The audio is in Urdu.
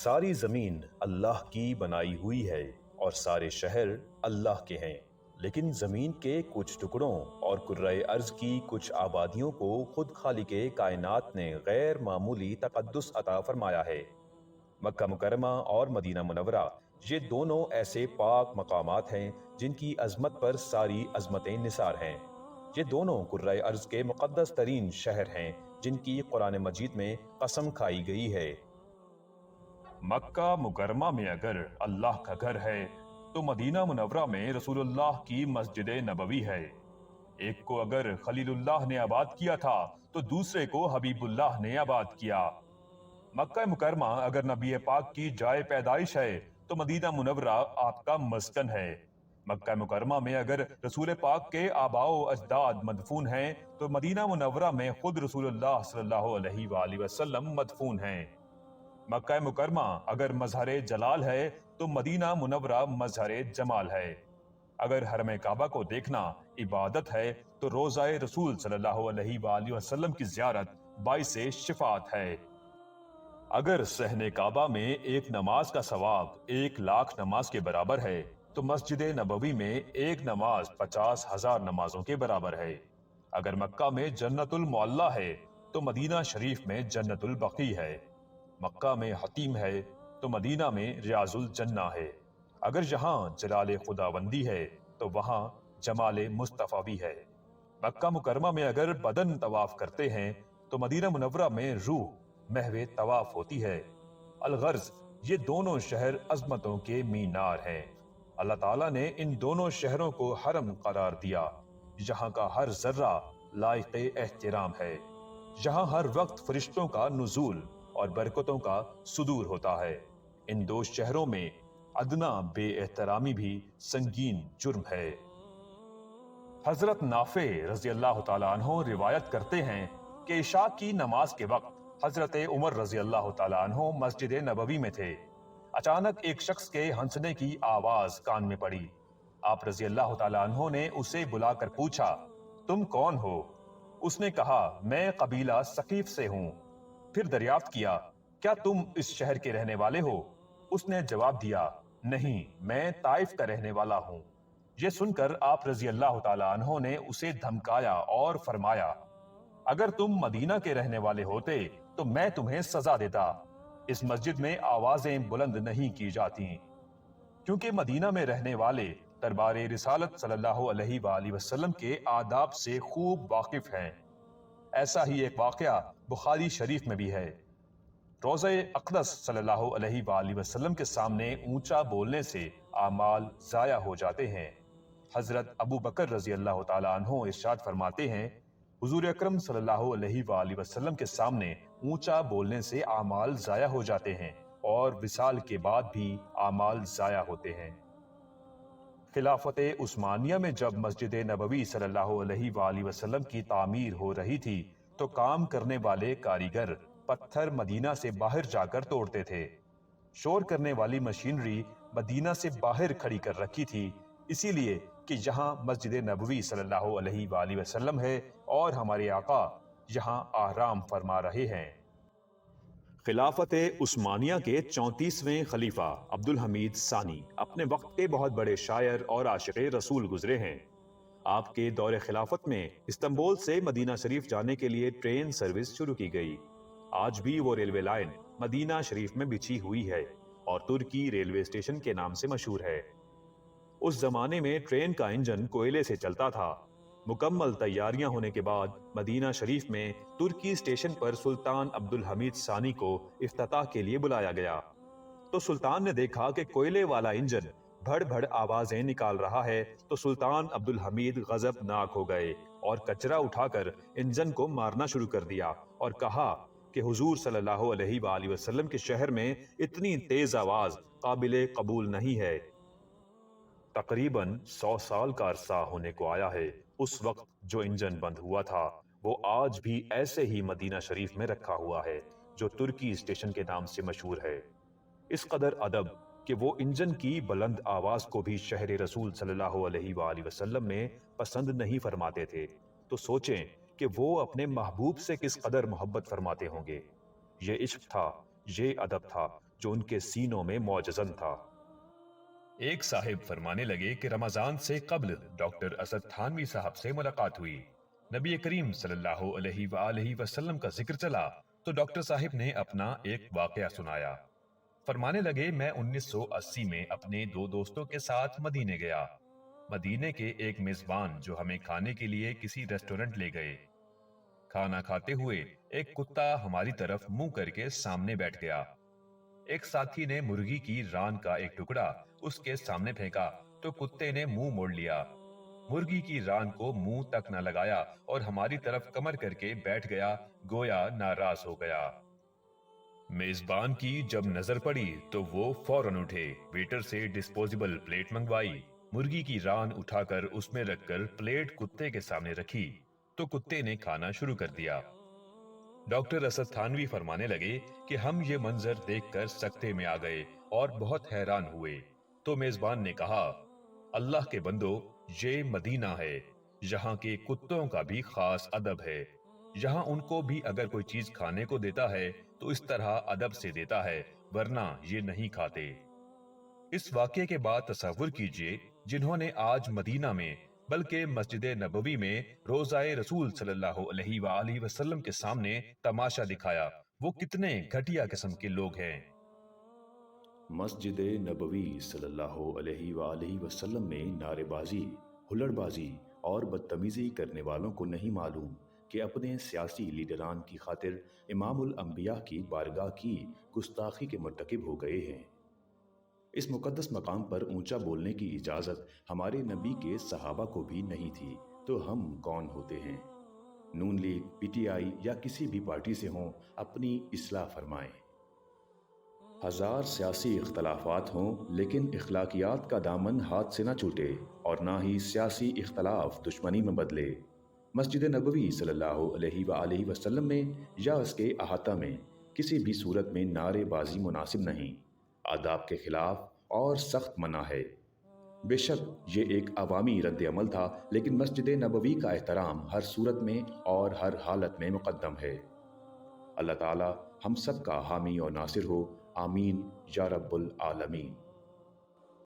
ساری زمین اللہ کی بنائی ہوئی ہے اور سارے شہر اللہ کے ہیں، لیکن زمین کے کچھ ٹکڑوں اور کرۂ ارض کی کچھ آبادیوں کو خود خالق کائنات نے غیر معمولی تقدس عطا فرمایا ہے۔ مکہ مکرمہ اور مدینہ منورہ یہ دونوں ایسے پاک مقامات ہیں جن کی عظمت پر ساری عظمتیں نثار ہیں۔ یہ دونوں کرۂ ارض کے مقدس ترین شہر ہیں جن کی قرآن مجید میں قسم کھائی گئی ہے۔ مکہ مکرمہ میں اگر اللہ کا گھر ہے تو مدینہ منورہ میں رسول اللہ کی مسجد نبوی ہے۔ ایک کو اگر خلیل اللہ نے آباد کیا تھا تو دوسرے کو حبیب اللہ نے آباد کیا۔ مکہ مکرمہ اگر نبی پاک کی جائے پیدائش ہے تو مدینہ منورہ آپ کا مسکن ہے۔ مکہ مکرمہ میں اگر رسول پاک کے آباء و اجداد مدفون ہیں تو مدینہ منورہ میں خود رسول اللہ صلی اللہ علیہ وآلہ وسلم مدفون ہیں۔ مکہ مکرمہ اگر مظہر جلال ہے تو مدینہ منورہ مظہر جمال ہے۔ اگر حرم کعبہ کو دیکھنا عبادت ہے تو روضہ رسول صلی اللہ علیہ وآلہ وسلم کی زیارت باعث شفاعت ہے۔ اگر صحن کعبہ میں ایک نماز کا ثواب 1,00,000 نماز کے برابر ہے تو مسجد نبوی میں ایک نماز 50,000 نمازوں کے برابر ہے۔ اگر مکہ میں جنت المعلی ہے تو مدینہ شریف میں جنت البقیع ہے۔ مکہ میں حتیم ہے تو مدینہ میں ریاض الجنہ ہے۔ اگر یہاں جلال خداوندی ہے تو وہاں جمال مصطفیٰ بھی ہے۔ مکہ مکرمہ میں اگر بدن طواف کرتے ہیں تو مدینہ منورہ میں روح محو طواف ہوتی ہے۔ الغرض یہ دونوں شہر عظمتوں کے مینار ہیں۔ اللہ تعالیٰ نے ان دونوں شہروں کو حرم قرار دیا۔ یہاں کا ہر ذرہ لائق احترام ہے۔ یہاں ہر وقت فرشتوں کا نزول اور برکتوں کا صدور ہوتا ہے۔ ان دو شہروں میں ادنا بے احترامی بھی سنگین جرم ہے۔ حضرت نافع رضی اللہ تعالیٰ عنہ روایت کرتے ہیں کہ عشاء کی نماز کے وقت حضرت عمر رضی اللہ تعالیٰ عنہ مسجد نبوی میں تھے۔ اچانک ایک شخص کے ہنسنے کی آواز کان میں پڑی۔ آپ رضی اللہ تعالیٰ عنہ نے اسے بلا کر پوچھا، تم کون ہو؟ اس نے کہا، میں قبیلہ ثقیف سے ہوں۔ پھر دریافت کیا، کیا تم اس شہر کے رہنے والے ہو؟ اس نے جواب دیا، نہیں، میں طائف کا رہنے والا ہوں۔ یہ سن کر آپ رضی اللہ تعالیٰ عنہ نے اسے دھمکایا اور فرمایا، اگر تم مدینہ کے رہنے والے ہوتے تو میں تمہیں سزا دیتا۔ اس مسجد میں آوازیں بلند نہیں کی جاتی، کیونکہ مدینہ میں رہنے والے دربار رسالت صلی اللہ علیہ وآلہ وسلم کے آداب سے خوب واقف ہیں۔ ایسا ہی ایک واقعہ بخاری شریف میں بھی ہے۔ روضہ اقدس صلی اللہ علیہ وآلہ وسلم کے سامنے اونچا بولنے سے اعمال ضائع ہو جاتے ہیں۔ حضرت ابو بکر رضی اللہ تعالیٰ عنہ ارشاد فرماتے ہیں، حضور اکرم صلی اللہ علیہ وآلہ وسلم کے سامنے اونچا بولنے سے اعمال ضائع ہو جاتے ہیں اور وصال کے بعد بھی اعمال ضائع ہوتے ہیں۔ خلافت عثمانیہ میں جب مسجد نبوی صلی اللہ علیہ وآلہ وسلم کی تعمیر ہو رہی تھی تو کام کرنے والے کاریگر پتھر مدینہ سے باہر جا کر توڑتے تھے۔ شور کرنے والی مشینری مدینہ سے باہر کھڑی کر رکھی تھی، اسی لیے کہ یہاں مسجد نبوی صلی اللہ علیہ وآلہ وسلم ہے اور ہمارے آقا یہاں آرام فرما رہے ہیں۔ خلافت عثمانیہ کے 34ویں خلیفہ عبدالحمید ثانی اپنے وقت کے بہت بڑے شاعر اور عاشق رسول گزرے ہیں۔ آپ کے دور خلافت میں استنبول سے مدینہ شریف جانے کے لیے ٹرین سروس شروع کی گئی۔ آج بھی وہ ریلوے لائن مدینہ شریف میں بچھی ہوئی ہے اور ترکی ریلوے اسٹیشن کے نام سے مشہور ہے۔ اس زمانے میں ٹرین کا انجن کوئلے سے چلتا تھا۔ مکمل تیاریاں ہونے کے بعد مدینہ شریف میں ترکی اسٹیشن پر سلطان عبدالحمید ثانی کو افتتاح کے لیے بلایا گیا تو سلطان نے دیکھا کہ کوئلے والا انجن بھڑ بھڑ آوازیں نکال رہا ہے تو سلطان عبدالحمید غضبناک ہو گئے اور کچرا اٹھا کر انجن کو مارنا شروع کر دیا اور کہا کہ حضور صلی اللہ علیہ وآلہ وسلم کے شہر میں اتنی تیز آواز قابل قبول نہیں ہے۔ تقریباً 100 سال کا عرصہ ہونے کو آیا ہے۔ اس وقت جو انجن بند ہوا تھا وہ آج بھی ایسے ہی مدینہ شریف میں رکھا ہوا ہے جو ترکی اسٹیشن کے نام سے مشہور ہے۔ اس قدر ادب کہ وہ انجن کی بلند آواز کو بھی شہر رسول صلی اللہ علیہ وآلہ وسلم میں پسند نہیں فرماتے تھے، تو سوچیں کہ وہ اپنے محبوب سے کس قدر محبت فرماتے ہوں گے۔ یہ عشق تھا، یہ ادب تھا جو ان کے سینوں میں موجزن تھا۔ ایک صاحب فرمانے لگے کہ رمضان سے قبل ڈاکٹر اسد تھانوی صاحب سے ملاقات ہوئی، نبی کریم صلی اللہ علیہ وآلہ وسلم کا ذکر چلا تو ڈاکٹر صاحب نے اپنا ایک واقعہ سنایا۔ فرمانے لگے میں 1980 میں اپنے دو دوستوں کے ساتھ مدینے گیا۔ مدینے کے ایک میزبان جو ہمیں کھانے کے لیے کسی ریسٹورنٹ لے گئے، کھانا کھاتے ہوئے ایک کتا ہماری طرف منہ کر کے سامنے بیٹھ گیا۔ ایک ساتھی نے مرغی کی ران کا ایک ٹکڑا اس کے سامنے پھینکا تو کتے نے منہ موڑ لیا، مرغی کی ران کو منہ تک نہ لگایا اور ہماری طرف کمر کر کے بیٹھ گیا، گویا ناراض ہو گیا۔ میزبان کی جب نظر پڑی تو وہ فوراً اٹھے، ویٹر سے ڈسپوزیبل پلیٹ منگوائی، مرغی کی ران اٹھا کر اس میں رکھ کر پلیٹ کتے کے سامنے رکھی تو کتے نے کھانا شروع کر دیا۔ ڈاکٹر اسد تھانوی فرمانے لگے کہ ہم یہ منظر دیکھ کر سکتے میں آ گئے اور بہت حیران ہوئے تو میزبان نے کہا، اللہ کے بندو، یہ مدینہ ہے، یہاں کے کتوں کا بھی خاص ادب ہے، یہاں ان کو بھی اگر کوئی چیز کھانے کو دیتا ہے تو اس طرح ادب سے دیتا ہے، ورنہ یہ نہیں کھاتے۔ اس واقعے کے بعد تصور کیجئے جنہوں نے آج مدینہ میں بلکہ مسجد نبوی میں روضہ رسول صلی اللہ علیہ وآلہ وسلم کے سامنے تماشا دکھایا، وہ کتنے گھٹیا قسم کے لوگ ہیں۔ مسجد نبوی صلی اللہ علیہ وآلہ وسلم میں نعرے بازی، ہلڑ بازی اور بدتمیزی کرنے والوں کو نہیں معلوم کہ اپنے سیاسی لیڈران کی خاطر امام الانبیاء کی بارگاہ کی گستاخی کے مرتکب ہو گئے ہیں۔ اس مقدس مقام پر اونچا بولنے کی اجازت ہمارے نبی کے صحابہ کو بھی نہیں تھی، تو ہم کون ہوتے ہیں؟ نون لیگ، پی ٹی آئی یا کسی بھی پارٹی سے ہوں، اپنی اصلاح فرمائیں۔ ہزار سیاسی اختلافات ہوں لیکن اخلاقیات کا دامن ہاتھ سے نہ چھوٹے اور نہ ہی سیاسی اختلاف دشمنی میں بدلے۔ مسجد نبوی صلی اللہ علیہ وآلہ وسلم میں یا اس کے احاطہ میں کسی بھی صورت میں نعرے بازی مناسب نہیں، آداب کے خلاف اور سخت منع ہے۔ بے شک یہ ایک عوامی رد عمل تھا، لیکن مسجد نبوی کا احترام ہر صورت میں اور ہر حالت میں مقدم ہے۔ اللہ تعالی ہم سب کا حامی اور ناصر ہو، آمین یا رب العالمین۔